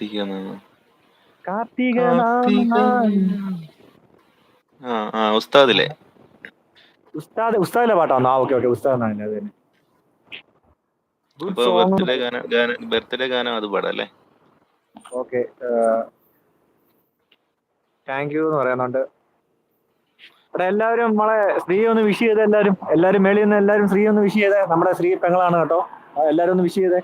കാർത്തിക കാർത്തിക നാൾ. ഉസ്താദിലെ ഉസ്താദിലെ പാട്ടാണോ? ഓക്കെ ഉസ്താദ് എന്നാണ് അത് തന്നെ. ഗുഡ് അപ്പൊ സോങ്. ബർത്ത്ഡേ ഗാനം അത് പാടല്ലേ? ഓക്കെ, താങ്ക് യു എന്ന് പറയുന്നുണ്ട്. അവിടെ എല്ലാവരും നമ്മളെ ശ്രീ ഒന്ന് വിഷ് ചെയ്തേ. എല്ലാവരും മേളിൽ നിന്ന് എല്ലാവരും ശ്രീ ഒന്ന് വിഷ് ചെയ്തേ. നമ്മുടെ ശ്രീ പെങ്ങളാണ് കേട്ടോ. എല്ലാവരും ഒന്ന് വിഷ് ചെയ്തേ.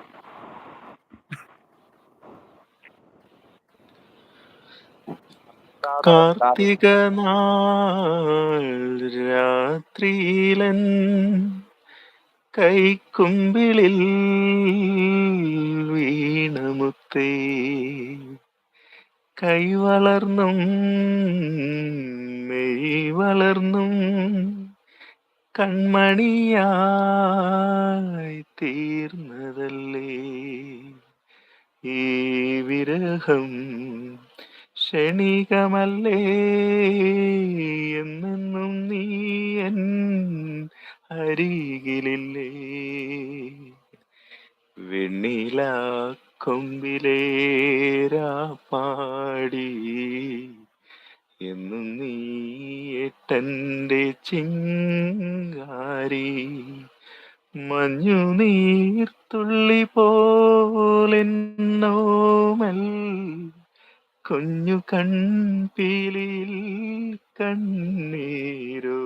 കാർത്തിക നാൾ രാത്രിയിലൻ കൈക്കുമ്പിളിൽ വീണമുത്തേ കൈവളർന്നും മെയ് വളർന്നും കൺമണിയായി തീർന്നതല്ലേ ഈ വിരഹം ക്ഷണികമല്ലേ എന്നെന്നും നീ എൻ അരികിലില്ലേ വെണ്ണില കൊമ്പിലേരാ പാടി എന്നും നീ എട്ടൻ്റെ ചിങ്കാരി മഞ്ഞു നീർത്തുള്ളി പോലെന്നോമൽ കുഞ്ഞു കൺപീലിൽ കണ്ണീരോ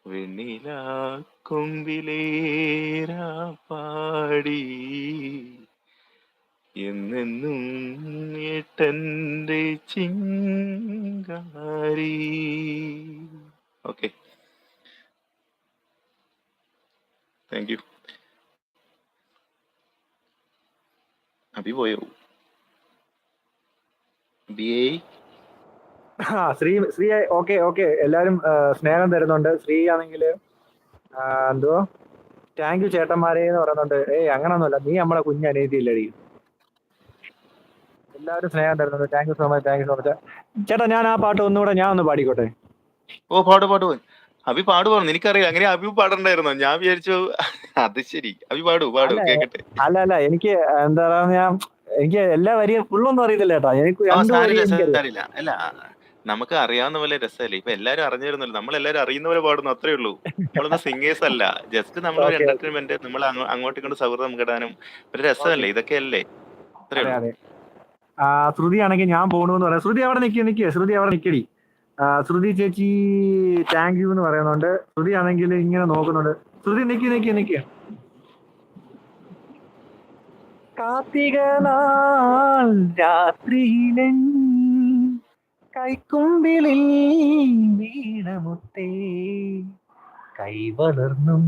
വെണ്ണില കൊമ്പിലേരാ പാടി എന്നെന്നും ഏട്ടൻ്റെ ചിങ്കാരി. Okay, thank you. അഭി പോയോ? ശ്രീ ഓക്കെ എല്ലാവരും സ്നേഹം തരുന്നുണ്ട്. ശ്രീ ആണെങ്കിൽ എന്തോ താങ്ക് യു ചേട്ടന്മാരെ എന്ന് പറയുന്നുണ്ട്. അങ്ങനൊന്നുമല്ല, നീ നമ്മളെ കുഞ്ഞനീതിയില്ലടി. എല്ലാവരും സ്നേഹം തരുന്നുണ്ട്. Thank you so much. ചേട്ടാ, ഞാൻ ആ പാട്ട് ഒന്നുകൂടെ ഞാൻ ഒന്ന് പാടിക്കോട്ടെ? ഓ, പാടു. അഭി പാടുവാണ്, എനിക്കറിയാം. അങ്ങനെ അഭി പാടണ്ടായിരുന്നോ? ഞാൻ വിചാരിച്ചു അത് ശരി. അഭി പാടു കേക്കട്ടെ. അല്ല എനിക്ക് എന്താ പറയാ, എനിക്ക് എല്ലാ വരിയും ഫുള്ളൊന്നും അറിയത്തില്ല ചേട്ടാ. എനിക്ക് രണ്ടു വരി സാരില്ല. അല്ല, നമുക്ക് അറിയാവുന്ന പോലെ രസമല്ലേ. ഇപ്പൊ എല്ലാരും അറിഞ്ഞിരുന്നല്ലോ, നമ്മളെല്ലാരും അറിയുന്ന പോലെ പാടുന്നു, അത്രേ ഉള്ളൂ. നമ്മളൊന്നും സിംഗേഴ്സ് അല്ല, ജസ്റ്റ് നമ്മളൊരു എന്റർടൈൻമെന്റ്, നമ്മൾ അങ്ങോട്ടും ഇങ്ങോട്ടും സൗഹൃദം കിടാനും ഒരു രസമല്ലേ, ഇതൊക്കെ അല്ലേ. അത്രേ ഉള്ളൂ. ശ്രുതി ആണെങ്കിൽ ഞാൻ പോണെന്ന് പറയാം. ശ്രുതി അവിടെ നിക്കടി. ശ്രുതി ചേച്ചി താങ്ക് യു എന്ന് പറയുന്നുണ്ട്. ശ്രുതി ആണെങ്കിൽ ഇങ്ങനെ നോക്കുന്നുണ്ട്. ശ്രുതി നിക്ക്. കാർത്തിക നാൾ രാത്രിയിലൻ കൈക്കുമ്പിളിൽ വീണമുത്തേ കൈവളർന്നും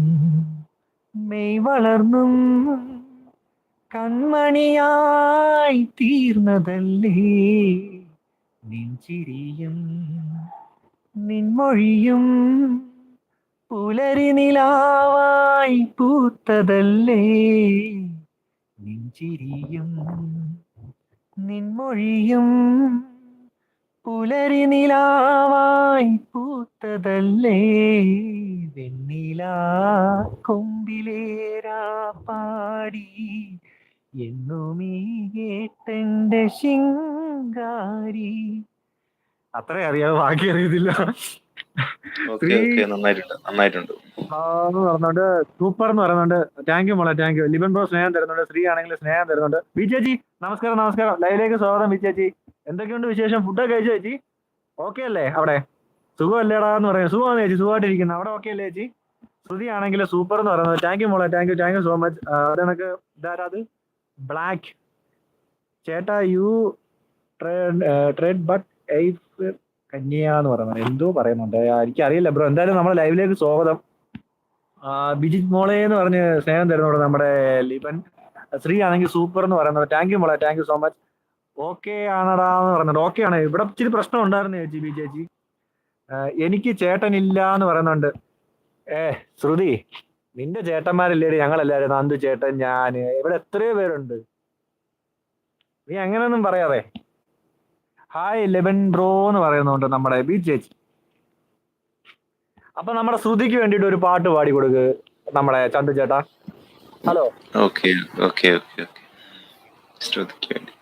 മെയ് വളർന്നും കൺമണിയായി തീർന്നതല്ലേ നിൻചിരിയും നിൻമൊഴിയും പുലരി നിലാവായി പൂത്തതല്ലേ നിൻചിരിയും നിൻമൊഴിയും പുലരി നിലാവായി പൂത്തതല്ലേ വെണ്ണില കൊമ്പിലേരാ പാടി എന്നുമീ ഏട്ടന്റെ ശിങ്കാരി. അത്രേ അറിയാതെ ബാക്കി അറിയത്തില്ല. നന്നായിട്ടുണ്ട്. പറഞ്ഞോണ്ട് സൂപ്പർ എന്ന് പറയുന്നുണ്ട്. താങ്ക് യു മോളെ, താങ്ക് യു. ലിബൻ ബ്രോ സ്നേഹം തരുന്നുണ്ട്. ശ്രീ ആണെങ്കിൽ സ്നേഹം തരുന്നുണ്ട്. ബി ചേച്ചി നമസ്കാരം. ലൈവിലേക്ക് സ്വാഗതം. ബി ചേച്ചി എന്തൊക്കെയുണ്ട് വിശേഷം? ഫുഡൊക്കെ കഴിച്ചു ചേച്ചി? ഓക്കെ അല്ലേ? അവിടെ സുഖമല്ലേടാ എന്ന് പറയും. സുഖമാണ് ചേച്ചി, സുഖമായിട്ടിരിക്കുന്നു. അവിടെ ഓക്കെ അല്ലേ ചേച്ചി? ശ്രുതി ആണെങ്കിൽ സൂപ്പർ എന്ന് പറയുന്നത്. താങ്ക് യു മോളെ, താങ്ക് യു സോ മച്ച്. അത് കണക്ക് ഇതാരാത് ബ്ലാക്ക് ചേട്ടാ യു ട്രേഡ് ബട്ട് കന്യ എന്ന് പറയുന്നത് എന്തോ പറയുന്നുണ്ട്, എനിക്കറിയില്ല ബ്രോ. എന്തായാലും നമ്മുടെ ലൈവിലേക്ക് സ്വാഗതം. ബിജിത് മോളെ എന്ന് പറഞ്ഞ് സ്നേഹം തരുന്നുണ്ട് നമ്മുടെ ലിബൻ. ശ്രീ ആണെങ്കിൽ സൂപ്പർ എന്ന് പറയുന്നത്. താങ്ക് യു മോളെ, thank you so much. Okay ആണടാ എന്ന് പറയുന്നുണ്ട്. ഓക്കെ ആണ്. ഇവിടെ ഇച്ചിരി പ്രശ്നം ഉണ്ടായിരുന്നു ചേച്ചി. ബി ചേച്ചി എനിക്ക് ചേട്ടനില്ല എന്ന് പറയുന്നുണ്ട്. ശ്രുതി, നിന്റെ ചേട്ടന്മാരില്ലേടി ഞങ്ങളെല്ലാരും? നന്ദു ചേട്ടൻ, ഞാന്, ഇവിടെ എത്രയോ പേരുണ്ട്. നീ അങ്ങനെയൊന്നും പറയാതെ. ഹായ് ലെബൻ ബ്രോ എന്ന് പറയുന്നുണ്ട് നമ്മുടെ ബി ചേച്ചി. അപ്പൊ നമ്മുടെ ശ്രുതിക്ക് വേണ്ടിട്ട് ഒരു പാട്ട് പാടി കൊടുക്ക് നമ്മുടെ ചന്തു ചേട്ടാ. ഹലോ. ഓക്കെ ശ്രുതിക്ക് വേണ്ടി